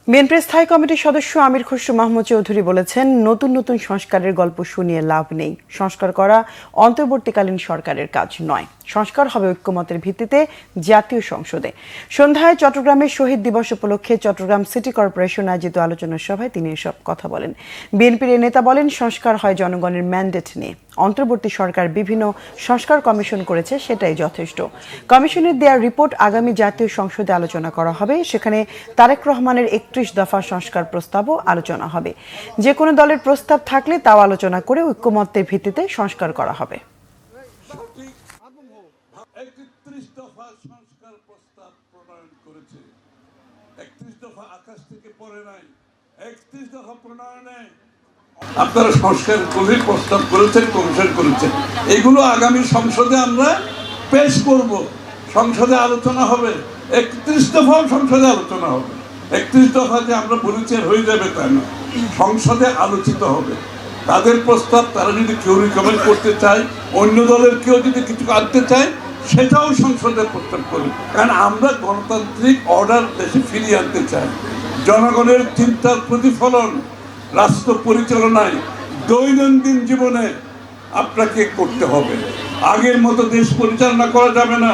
বিএনপির স্থায়ী কমিটির সদস্য আমির খসরু মাহমুদ চৌধুরী বলেছেন, নতুন নতুন সংস্কারের গল্প শুনিয়ে লাভ নেই। সংস্কার করা অন্তর্বর্তীকালীন সরকারের কাজ নয়। সংস্কার হবে ঐক্যমতের ভিত্তিতে জাতীয় সংসদে। সন্ধ্যায় চট্টগ্রামের শহীদ দিবস উপলক্ষে চট্টগ্রাম সিটি কর্পোরেশন আয়োজিত আলোচনা সভায় তিনি এসব কথা বলেন। বিএনপির এ নেতা বলেন, সংস্কার হয় জনগণের ম্যান্ডেট নিয়ে। অন্তর্বর্তী সরকার বিভিন্ন সংস্কার কমিশন করেছে, সেটাই যথেষ্ট। কমিশনের দেওয়া রিপোর্ট আগামী জাতীয় সংসদে আলোচনা করা হবে। সেখানে তারেক রহমানের ৩১ দফা সংস্কার প্রস্তাবও আলোচনা হবে। যে কোনো দলের প্রস্তাব থাকলে তাও আলোচনা করে ঐক্যমত্যের ভিত্তিতে সংস্কার করা হবে। ৩১ দফা সংস্কার প্রস্তাব প্রণয়ন করেছে। ৩১ দফা আকাশ থেকে পড়ে নাই। ৩১ দফা প্রণয়নে আপনারা সংস্কার গভীর প্রস্তাব করেছেন, কমিশন করেছেন। এগুলো আগামী সংসদে আমরা পেশ করব, সংসদে আলোচনা হবে। ৩১ দফাও সংসদে আলোচনা হবে। ৩১ দফা যে আমরা বলেছি হয়ে যাবে তা না, সংসদে আলোচিত হবে। তাদের প্রস্তাব তারা যদি কেউ রিকমেন্ড করতে চায়, অন্য দলের কেউ যদি কিছু আনতে চায়, সেটাও সংসদে প্রস্তাব করি। কারণ আমরা গণতান্ত্রিক অর্ডার দেশে ফিরিয়ে আনতে চাই। জনগণের চিন্তার প্রতিফলন রাষ্ট্র পরিচালনায় দৈনন্দিন জীবনে আপনাকে করতে হবে। আগের মতো দেশ পরিচালনা করা যাবে না।